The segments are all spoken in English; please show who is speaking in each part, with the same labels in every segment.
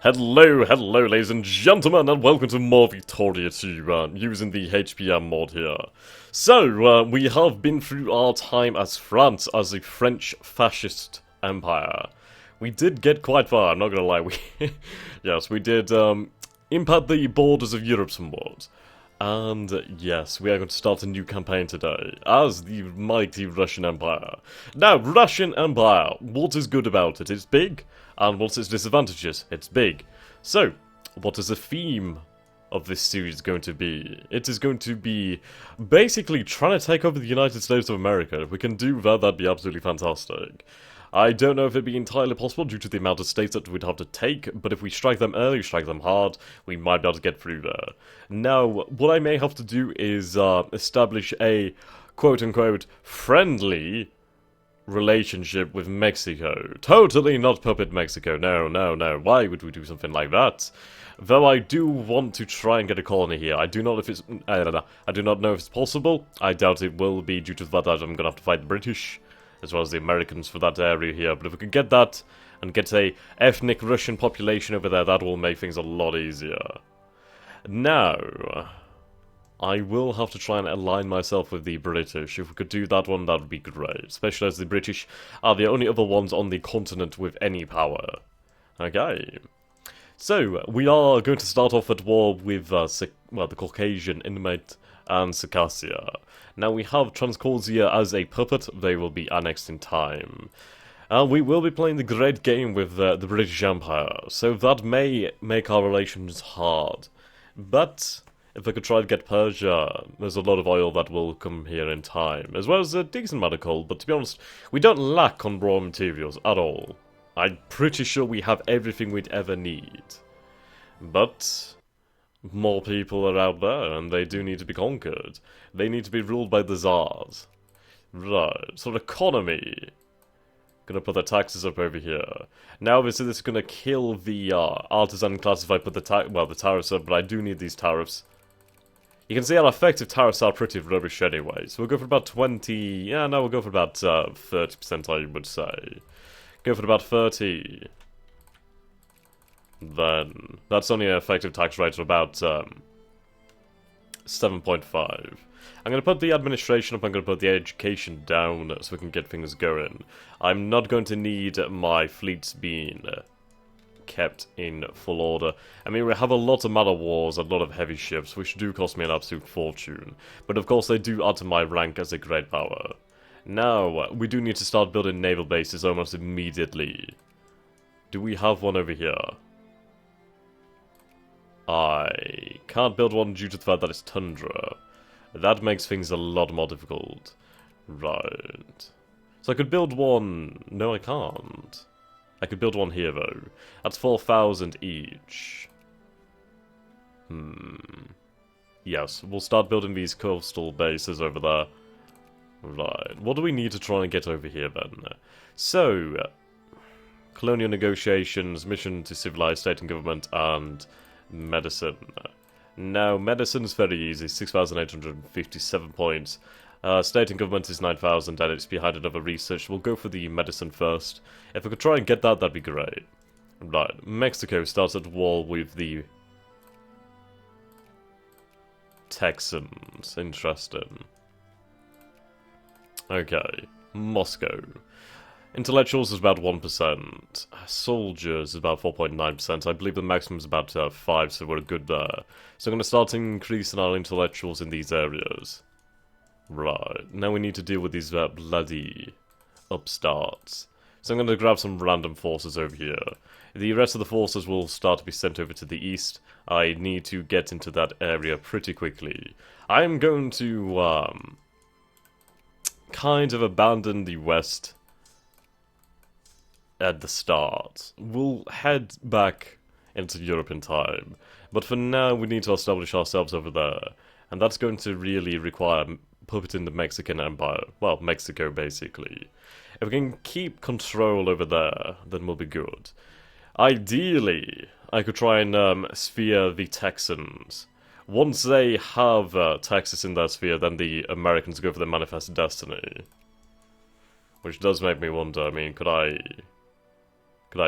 Speaker 1: Hello ladies and gentlemen, and welcome to more Victoria 2, using the HPM mod here. So, we have been through our time as France, as a French fascist empire. We did get quite far, I'm not gonna lie, yes, we did, impact the borders of Europe somewhat. And yes, we are going to start a new campaign today, as the mighty Russian Empire. Now, Russian Empire, what is good about it? It's big, and what's its disadvantages? It's big. So, what is the theme of this series going to be? It is going to be basically trying to take over the United States of America. If we can do that, that'd be absolutely fantastic. I don't know if it'd be entirely possible due to the amount of states that we'd have to take, but if we strike them early, strike them hard, we might be able to get through there. Now, what I may have to do is establish a quote-unquote friendly relationship with Mexico. Totally not puppet Mexico, no, why would we do something like that? Though I do want to try and get a colony here. I do not know if it's possible. I doubt it will be due to the fact that I'm gonna have to fight the British as well as the Americans for that area here, but if we could get that, and get a ethnic Russian population over there, that will make things a lot easier. Now, I will have to try and align myself with the British. If we could do that one, that would be great, especially as the British are the only other ones on the continent with any power. Okay. So, we are going to start off at war with, the Caucasian Inuit and Circassia. Now we have Transcaucasia as a puppet, they will be annexed in time. We will be playing the great game with the British Empire, so that may make our relations hard. But if I could try to get Persia, there's a lot of oil that will come here in time, as well as a decent amount of coal, but to be honest, we don't lack on raw materials at all. I'm pretty sure we have everything we'd ever need. But more people are out there, and they do need to be conquered. They need to be ruled by the Tsars. Right, so economy. Gonna put the taxes up over here. Now obviously this is gonna kill the artisan class if I put the tariffs up, but I do need these tariffs. You can see our effective tariffs are pretty rubbish anyway, so we'll go for about 20... yeah, no, we'll go for about 30% I would say. Go for about 30. Then that's only an effective tax rate of about 7.5. I'm going to put the administration up, I'm going to put the education down so we can get things going. I'm not going to need my fleets being kept in full order. I mean, we have a lot of man wars, a lot of heavy ships, which do cost me an absolute fortune. But of course they do add to my rank as a great power. Now, we do need to start building naval bases almost immediately. Do we have one over here? I can't build one due to the fact that it's tundra. That makes things a lot more difficult. Right. So I could build one... no, I can't. I could build one here, though. That's 4,000 each. Yes, we'll start building these coastal bases over there. Right. What do we need to try and get over here, then? So, colonial negotiations, mission to civilize state and government, and medicine. Now, medicine's very easy, 6,857 points. State and government is 9,000, and it's behind another research. We'll go for the medicine first. If we could try and get that, that'd be great. Right, Mexico starts at war with the Texans. Interesting. Okay, Moscow. Intellectuals is about 1%. Soldiers is about 4.9%. I believe the maximum is about 5, so we're good there. So I'm going to start increasing our intellectuals in these areas. Right, now we need to deal with these bloody upstarts. So I'm going to grab some random forces over here. The rest of the forces will start to be sent over to the east. I need to get into that area pretty quickly. I'm going to kind of abandon the west at the start. We'll head back into Europe in time. But for now, we need to establish ourselves over there. And that's going to really require puppeting the Mexican Empire. Well, Mexico, basically. If we can keep control over there, then we'll be good. Ideally, I could try and sphere the Texans. Once they have Texas in their sphere, then the Americans go for their manifest destiny. Which does make me wonder, I mean, could I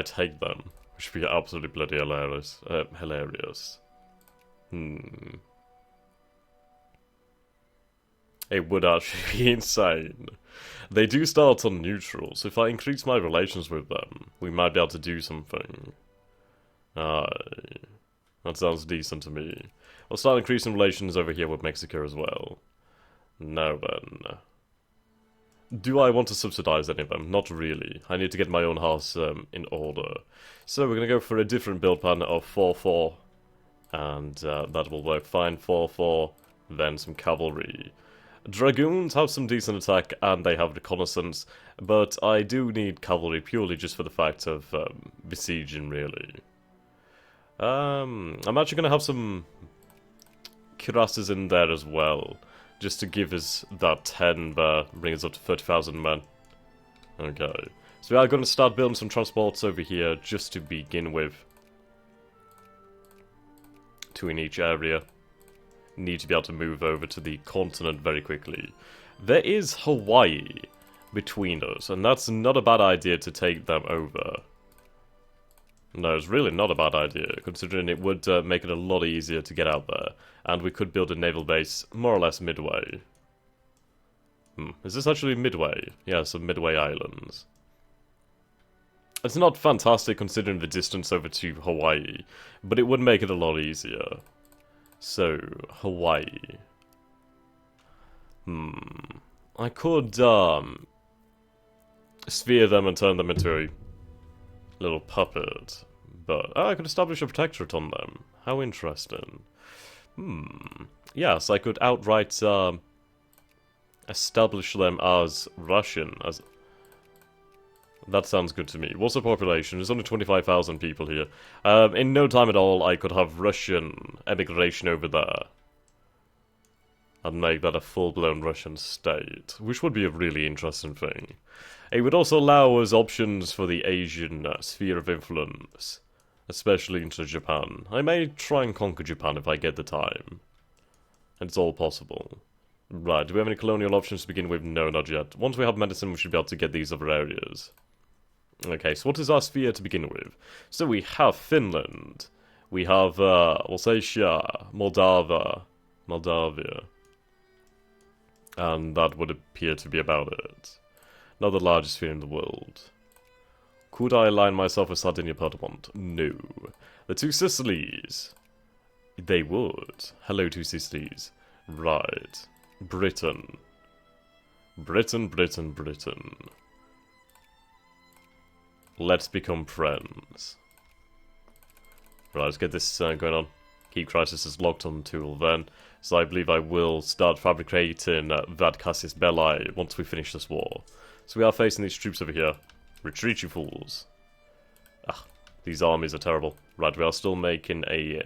Speaker 1: take them? Which would be absolutely bloody hilarious. Hilarious. It would actually be insane. They do start on neutral, so if I increase my relations with them, we might be able to do something. That sounds decent to me. We'll start increasing relations over here with Mexico as well. Now then. Do I want to subsidize any of them? Not really. I need to get my own house in order. So we're going to go for a different build pattern of 4-4. And that will work fine. 4-4, then some cavalry. Dragoons have some decent attack and they have reconnaissance. But I do need cavalry purely just for the fact of besieging, really. I'm actually going to have some cuirasses in there as well. Just to give us that 10 there, bring us up to 30,000 men. Okay. So we are going to start building some transports over here, just to begin with. Two in each area. Need to be able to move over to the continent very quickly. There is Hawaii between us, and that's not a bad idea to take them over. No, it's really not a bad idea, considering it would make it a lot easier to get out there. And we could build a naval base more or less midway. Is this actually midway? Yeah, some midway islands. It's not fantastic considering the distance over to Hawaii, but it would make it a lot easier. So, Hawaii. I could, sphere them and turn them into a little puppet, but I could establish a protectorate on them. How interesting. Yes, I could outright establish them as Russian. That sounds good to me. What's the population? There's only 25,000 people here. In no time at all, I could have Russian emigration over there. And make that a full-blown Russian state, which would be a really interesting thing. It would also allow us options for the Asian sphere of influence, especially into Japan. I may try and conquer Japan if I get the time. It's all possible. Right, do we have any colonial options to begin with? No, not yet. Once we have medicine, we should be able to get these other areas. Okay, so what is our sphere to begin with? So we have Finland. We have, Alsatia, Moldavia. And that would appear to be about it. Not the largest sphere in the world. Could I align myself with Sardinia Piedmont? No. The two Sicilies. They would. Hello, two Sicilies. Right. Britain. Britain. Let's become friends. Right, let's get this going on. Keep crisis is locked on tool then. So I believe I will start fabricating that Casus Belli once we finish this war. So we are facing these troops over here. Retreat, you fools. These armies are terrible. Right, we are still making a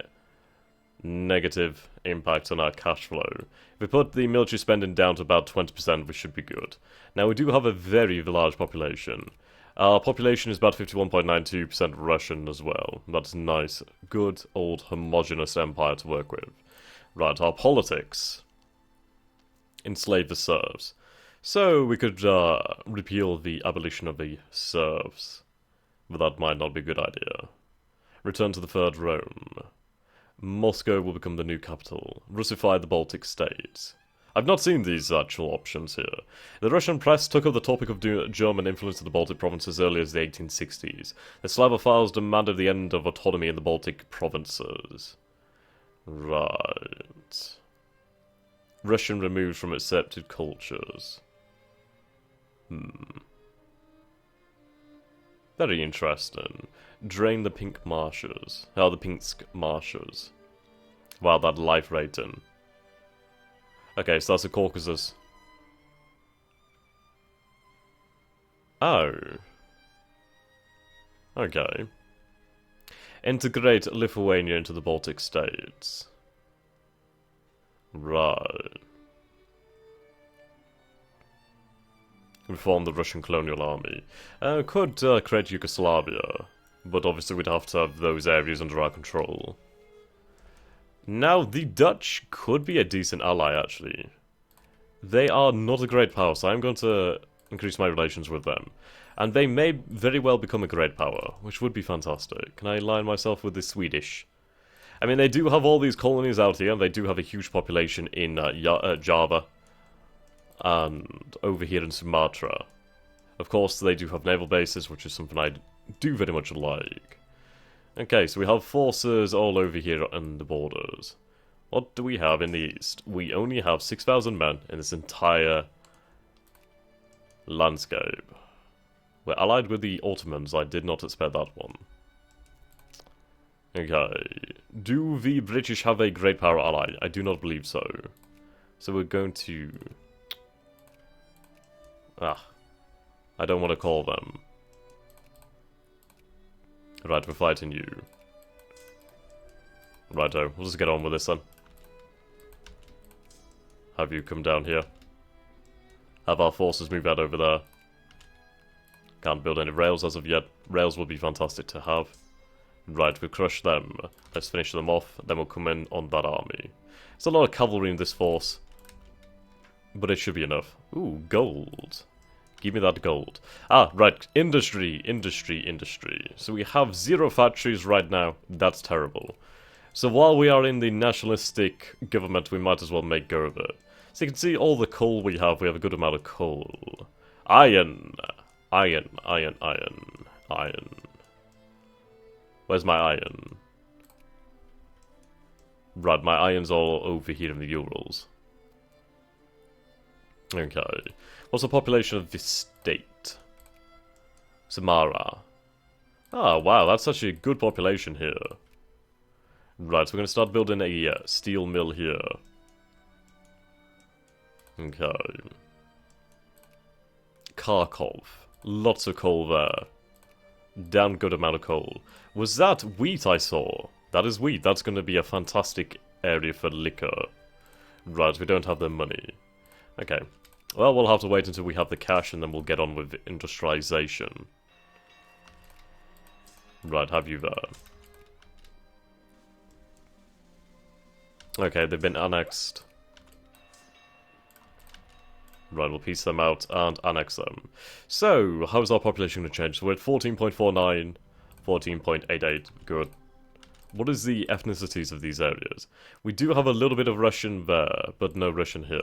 Speaker 1: negative impact on our cash flow. If we put the military spending down to about 20%, we should be good. Now, we do have a very large population. Our population is about 51.92% Russian as well. That's nice. Good old homogeneous empire to work with. Right, our politics. Enslave the serfs. So we could repeal the abolition of the serfs. But that might not be a good idea. Return to the Third Rome. Moscow will become the new capital. Russify the Baltic states. I've not seen these actual options here. The Russian press took up the topic of German influence in the Baltic provinces as early as the 1860s. The Slavophiles demanded the end of autonomy in the Baltic provinces. Right. Russian removed from accepted cultures. Very interesting. Drain the pink marshes. The Pinsk marshes. Wow, that life rating. Okay, so that's the Caucasus. Oh. Okay. Integrate Lithuania into the Baltic states. Right. Reform the Russian colonial army. Could create Yugoslavia, but obviously we'd have to have those areas under our control. Now, the Dutch could be a decent ally, actually. They are not a great power, so I'm going to increase my relations with them. And they may very well become a great power, which would be fantastic. Can I align myself with the Swedish? I mean, they do have all these colonies out here, and they do have a huge population in Java and over here in Sumatra. Of course, they do have naval bases, which is something I do very much like. Okay, so we have forces all over here on the borders. What do we have in the east? We only have 6,000 men in this entire landscape. We're allied with the Ottomans. I did not expect that one. Okay. Do the British have a great power ally? I do not believe so. So we're going to... I don't want to call them. Right, we're fighting you. Righto, we'll just get on with this then. Have you come down here. Have our forces move out over there. Can't build any rails as of yet. Rails would be fantastic to have. Right, we'll crush them. Let's finish them off, then we'll come in on that army. There's a lot of cavalry in this force. But it should be enough. Ooh, gold. Give me that gold. Ah, right. Industry. So we have 0 factories right now. That's terrible. So while we are in the nationalistic government, we might as well make go of it. So you can see all the coal we have a good amount of coal. Iron. Where's my iron? Right, my iron's all over here in the Urals. Okay. What's the population of this state? Samara. Ah, wow, that's actually a good population here. Right, so we're going to start building a steel mill here. Okay. Kharkov. Lots of coal there. Damn good amount of coal. Was that wheat I saw? That is wheat. That's going to be a fantastic area for liquor. Right, we don't have the money. Okay. Well, we'll have to wait until we have the cash and then we'll get on with industrialization. Right, have you there. Okay, they've been annexed. Right, we'll piece them out and annex them. So, how is our population going to change? So we're at 14.49, 14.88, good. What is the ethnicities of these areas? We do have a little bit of Russian there, but no Russian here.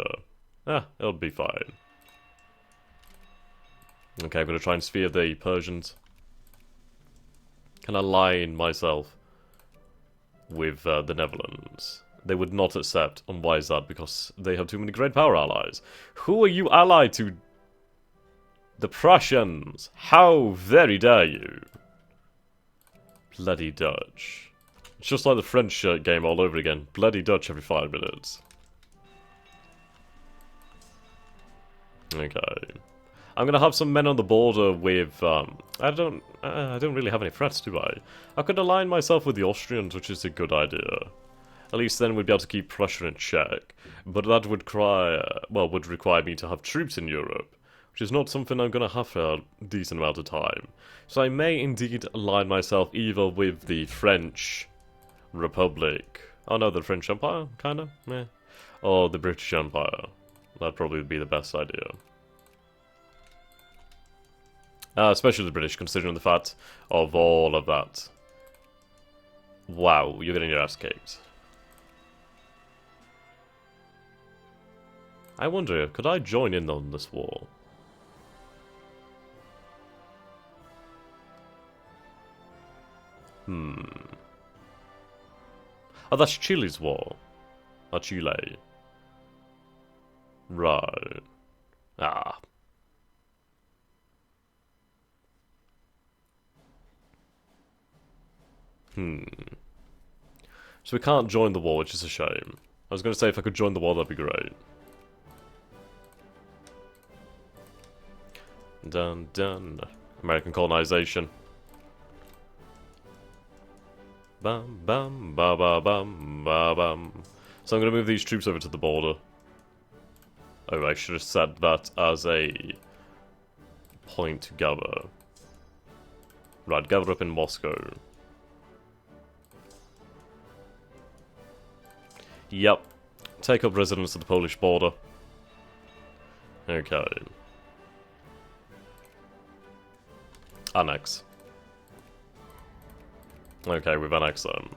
Speaker 1: It'll be fine. Okay, I'm going to try and sphere the Persians. Can I align myself with the Netherlands? They would not accept, and why is that? Because they have too many great power allies. Who are you allied to? The Prussians! How very dare you! Bloody Dutch. It's just like the French game all over again. Bloody Dutch every 5 minutes. Okay. I'm gonna have some men on the border with, I don't really have any threats, do I? I could align myself with the Austrians, which is a good idea. At least then we'd be able to keep Prussia in check. But that would require me to have troops in Europe, which is not something I'm gonna have for a decent amount of time. So I may indeed align myself either with the French Republic, oh no, the French Empire, kinda, meh, or the British Empire. That'd probably be the best idea. Especially the British, considering the fact of all of that. Wow, you're getting your ass kicked. I wonder, could I join in on this war? Oh, that's Chile's war. Or Chile. Right. Ah. So we can't join the war, which is a shame. I was going to say if I could join the war, that'd be great. Dun dun. American colonization. Bum bum ba ba bum ba bum. So I'm going to move these troops over to the border. Oh, I should have set that as a point to gather. Right, gather up in Moscow. Yep. Take up residence at the Polish border. Okay. Annex. Okay, we've annexed them.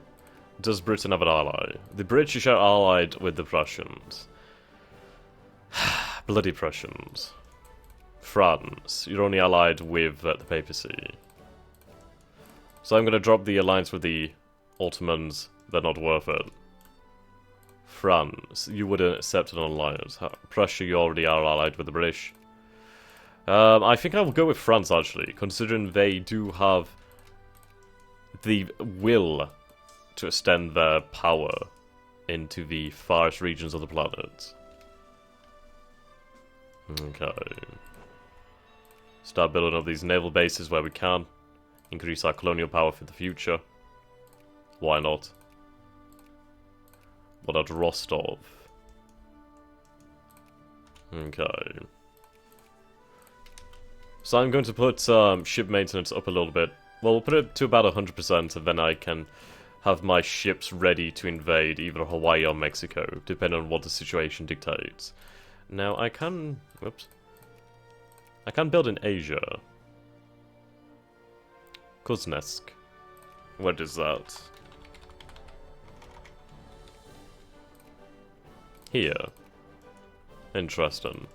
Speaker 1: Does Britain have an ally? The British are allied with the Prussians. Bloody Prussians. France, you're only allied with the papacy. So I'm going to drop the alliance with the Ottomans. They're not worth it. France, you wouldn't accept an alliance. Prussia, you already are allied with the British. I think I will go with France, actually, considering they do have the will to extend their power into the farthest regions of the planet. Okay. Start building up these naval bases where we can. Increase our colonial power for the future. Why not? What about Rostov? Okay. So I'm going to put ship maintenance up a little bit. Well, we'll put it to about 100%, and then I can have my ships ready to invade either Hawaii or Mexico, depending on what the situation dictates. Now, I can... Whoops. I can build in Asia. Kuznetsk. What is that? Here. Interesting.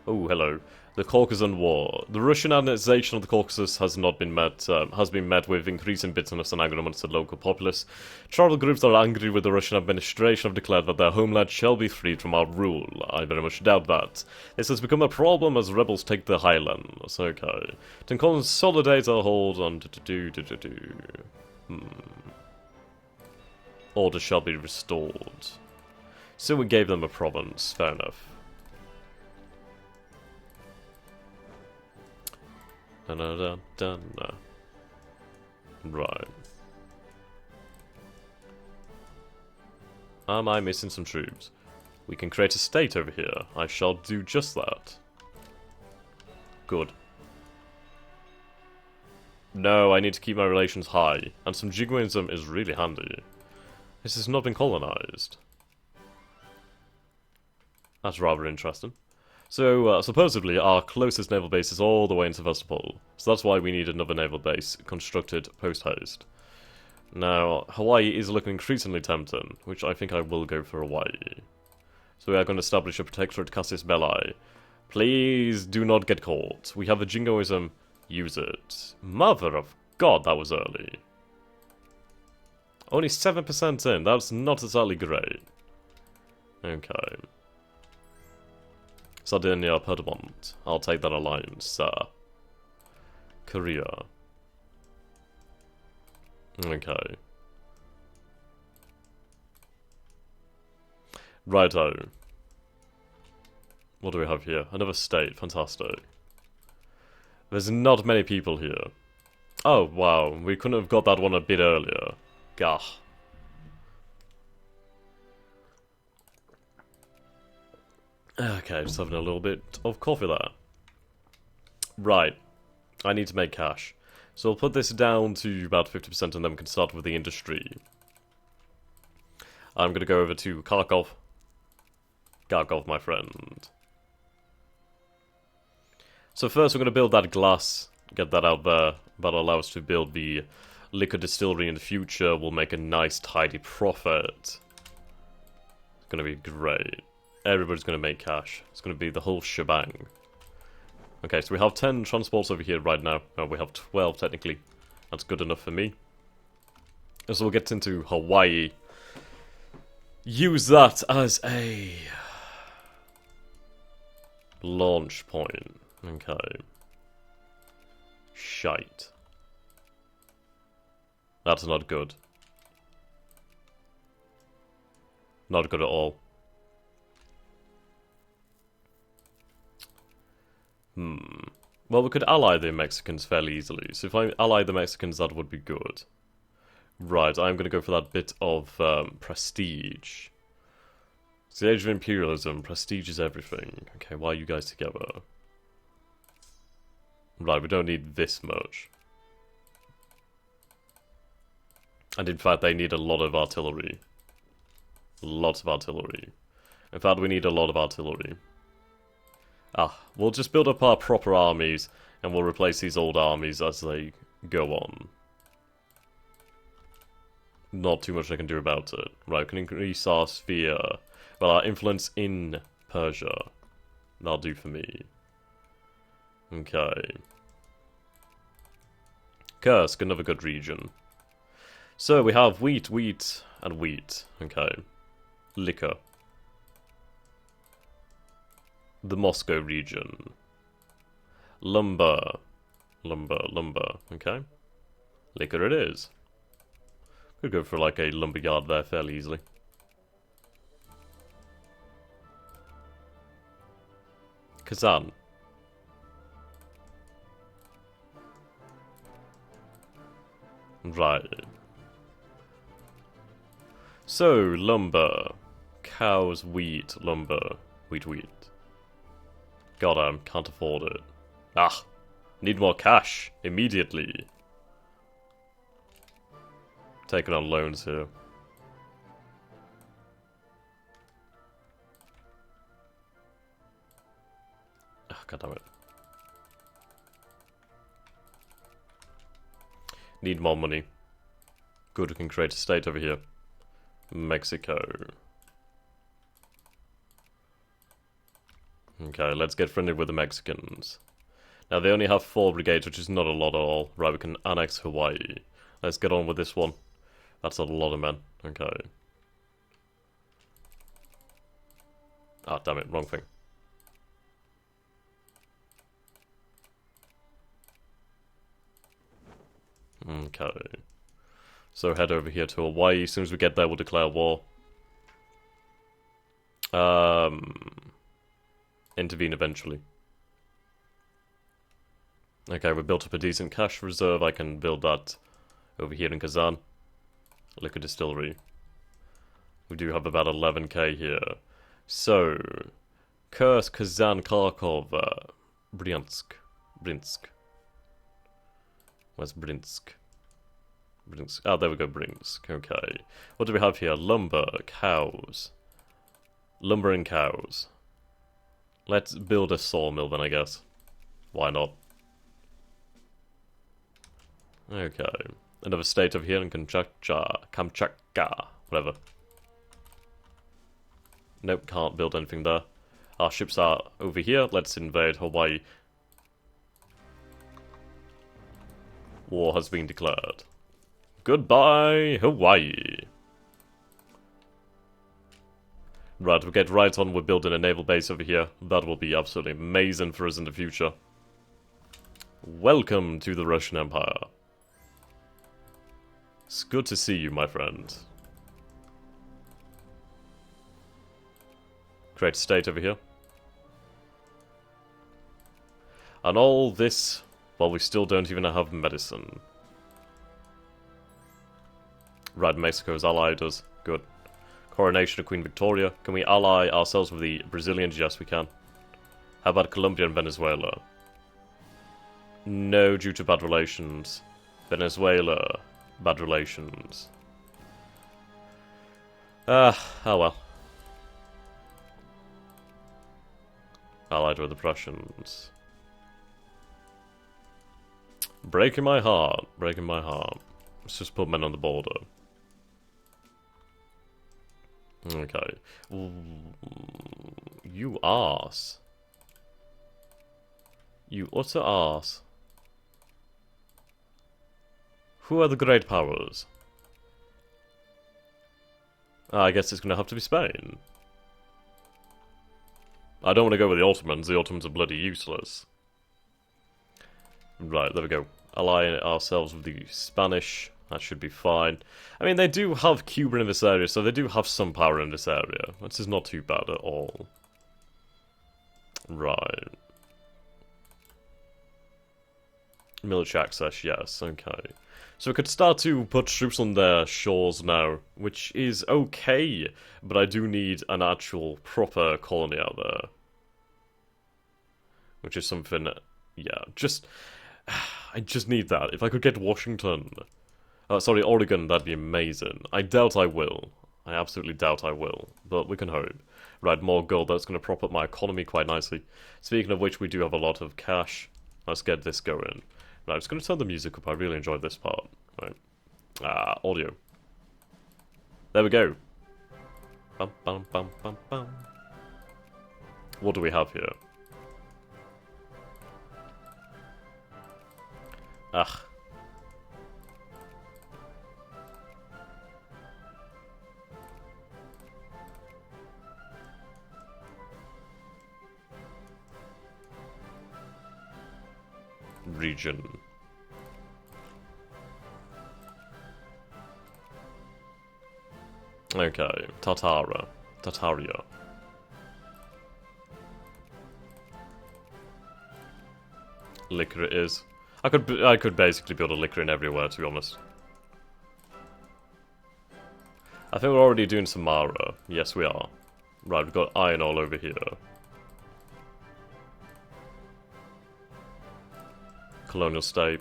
Speaker 1: Oh, hello. The Caucasus War. The Russian annexation of the Caucasus has been met with increasing bitterness and anger amongst the local populace. Tribal groups that are angry with the Russian administration have declared that their homeland shall be freed from our rule. I very much doubt that. This has become a problem as rebels take the highlands. Okay. To consolidate our hold on... Order shall be restored. So we gave them a province. Fair enough. Right. Am I missing some troops? We can create a state over here. I shall do just that. Good. No, I need to keep my relations high, and some jingoism is really handy. This has not been colonized. That's rather interesting. So, supposedly, our closest naval base is all the way in Sevastopol, so that's why we need another naval base constructed post-haste. Now, Hawaii is looking increasingly tempting, which I think I will go for Hawaii. So we are going to establish a protectorate Casus Belli. Please do not get caught. We have a jingoism, use it. Mother of God, that was early. Only 7% in, that's not exactly great. Okay. Sardinia, Piedmont. I'll take that alliance, sir. Korea. Okay. Righto. What do we have here? Another state. Fantastic. There's not many people here. Oh, wow. We couldn't have got that one a bit earlier. Gah. Okay, just having a little bit of coffee there. Right. I need to make cash. So I'll put this down to about 50% and then we can start with the industry. I'm going to go over to Kharkov. Kharkov, my friend. So first we're going to build that glass. Get that out there. That'll allow us to build the liquor distillery in the future. We'll make a nice tidy profit. It's going to be great. Everybody's going to make cash. It's going to be the whole shebang. Okay, so we have 10 transports over here right now. We have 12 technically. That's good enough for me. So we'll get into Hawaii. Use that as a launch point. Okay. Shite. That's not good. Not good at all. Well, we could ally the Mexicans fairly easily. So if I ally the Mexicans, that would be good. Right, I'm going to go for that bit of prestige. It's the age of imperialism. Prestige is everything. Okay, why are you guys together? Right, we don't need this much. And in fact, they need a lot of artillery. Lots of artillery. In fact, we need a lot of artillery. We'll just build up our proper armies, And we'll replace these old armies as they go on. Not too much I can do about it. Right, we can increase our sphere. Well, our influence in Persia. That'll do for me. Okay. Kursk, another good region. So we have wheat, wheat, and wheat. Okay. Liquor. The Moscow region. Lumber. Lumber, lumber. Okay. Liquor it is. Could go for like a lumberyard there fairly easily. Kazan. Right. So, lumber. Cows, wheat, lumber. Wheat, wheat. God, can't afford it. Ah! Need more cash. Immediately. Taking on loans here. Oh, God damn it. Need more money. Good, we can create a state over here. Mexico. Okay, let's get friendly with the Mexicans. Now, they only have 4 brigades, which is not a lot at all. Right, we can annex Hawaii. Let's get on with this one. That's a lot of men. Okay. Ah, damn it, wrong thing. Okay. So head over here to Hawaii. As soon as we get there, we'll declare war. Intervene eventually. Okay, we built up a decent cash reserve. I can build that over here in Kazan. Liquor distillery. We do have about 11k here. So, Kursk, Kazan, Kharkov, Bryansk. Where's Brinsk? Ah, there we go, Brinsk. Okay. What do we have here? Lumber, cows. Lumber and cows. Let's build a sawmill then, I guess. Why not? Okay. Another state over here in Kamchatka. Whatever. Nope, can't build anything there. Our ships are over here. Let's invade Hawaii. War has been declared. Goodbye, Hawaii. Right, we'll get right on with building a naval base over here. That will be absolutely amazing for us in the future. Welcome to the Russian Empire. It's good to see you, my friend. Create a state over here. And all this, while we still don't even have medicine. Right, Mexico's allied us. Good. Coronation of Queen Victoria. Can we ally ourselves with the Brazilians? Yes, we can. How about Colombia and Venezuela? No, due to bad relations. Venezuela, bad relations. Oh well. Allied with the Prussians. Breaking my heart, breaking my heart. Let's just put men on the border. Okay. Ooh, you arse. You utter arse. Who are the great powers? I guess it's gonna have to be Spain. I don't want to go with the Ottomans. The Ottomans are bloody useless. Right, there we go. Ally ourselves with the Spanish. That should be fine. I mean, they do have Cuba in this area, so they do have some power in this area. This is not too bad at all. Right. Military access, yes, okay. So we could start to put troops on their shores now, which is okay, but I do need an actual proper colony out there. Which is something, yeah, I just need that. If I could get Washington, sorry, Oregon, that'd be amazing. I doubt I will. I absolutely doubt I will, but we can hope. Right, more gold, that's going to prop up my economy quite nicely. Speaking of which, we do have a lot of cash. Let's get this going. Right, I'm just going to turn the music up. I really enjoyed this part. Right. Audio. There we go. Bum, bum, bum, bum, bum. What do we have here? Ugh. Region. Okay, Tartaria. Liquor it is. I could basically build a liquor in everywhere, to be honest. I think we're already doing Samara. Yes, we are. Right, we've got iron all over here. Colonial state.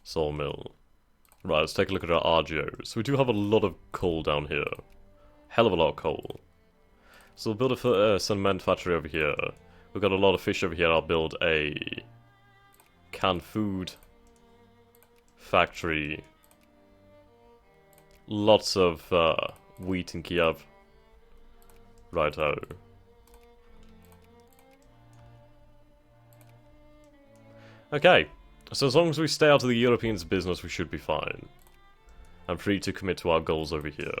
Speaker 1: Sawmill. Right, let's take a look at our RGOs. We do have a lot of coal down here. Hell of a lot of coal. So we'll build a cement factory over here. We've got a lot of fish over here. I'll build a canned food factory. Lots of wheat in Kiev. Righto. Okay, so as long as we stay out of the Europeans' business, we should be fine. I'm free to commit to our goals over here.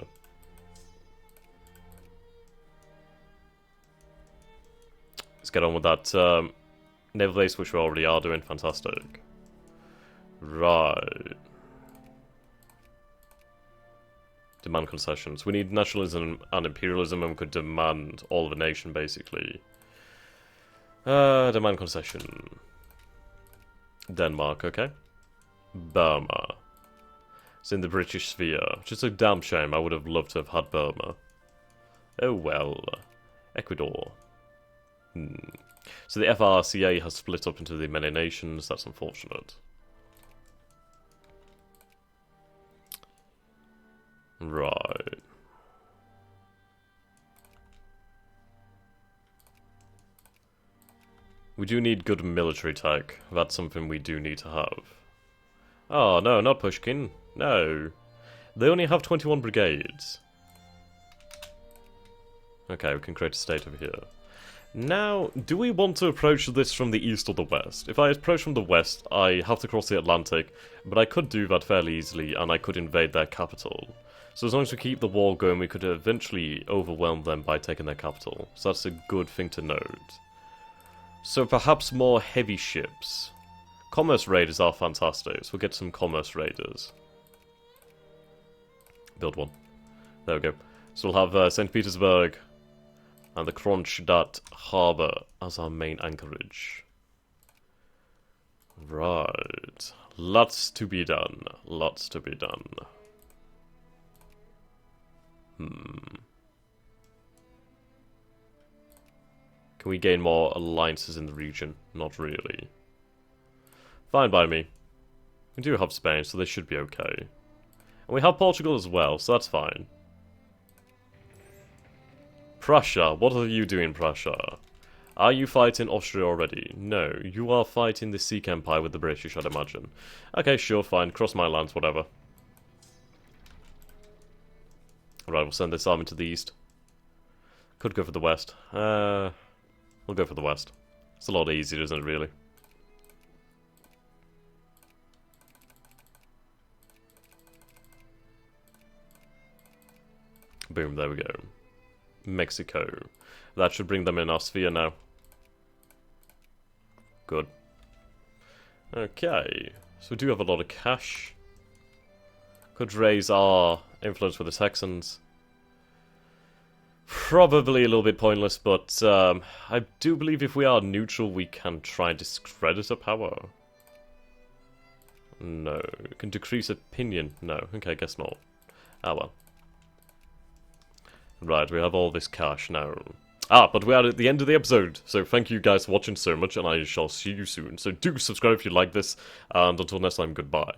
Speaker 1: Let's get on with that naval base, which we already are doing. Fantastic. Right. Demand concessions. We need nationalism and imperialism, and we could demand all of a nation, basically. Demand concession. Denmark, okay. Burma. It's in the British sphere, which is a damn shame. I would have loved to have had Burma. Oh well. Ecuador. So the FRCA has split up into the many nations. That's unfortunate. Right. We do need good military tech. That's something we do need to have. Oh, no, not Pushkin. No. They only have 21 brigades. Okay, we can create a state over here. Now, do we want to approach this from the east or the west? If I approach from the west, I have to cross the Atlantic, but I could do that fairly easily, and I could invade their capital. So as long as we keep the war going, we could eventually overwhelm them by taking their capital. So that's a good thing to note. So perhaps more heavy ships. Commerce raiders are fantastic, so we'll get some commerce raiders. Build one. There we go. So we'll have St. Petersburg and the Kronstadt harbour as our main anchorage. Right. Lots to be done. Lots to be done. Can we gain more alliances in the region? Not really. Fine by me. We do have Spain, so they should be okay. And we have Portugal as well, so that's fine. Prussia, what are you doing, Prussia? Are you fighting Austria already? No, you are fighting the Sikh Empire with the British, I'd imagine. Okay, sure, fine. Cross my lands, whatever. Right, we'll send this army to the east. Could go for the west. We'll go for the west. It's a lot easier, isn't it, really? Boom, there we go. Mexico. That should bring them in our sphere now. Good. Okay. So we do have a lot of cash. Could raise our influence with the Texans. Probably a little bit pointless, but I do believe if we are neutral, we can try and discredit a power. No. We can decrease opinion. No. Okay, guess not. Ah well. Right, we have all this cash now. But we are at the end of the episode, so thank you guys for watching so much, and I shall see you soon. So do subscribe if you like this, and until next time, goodbye.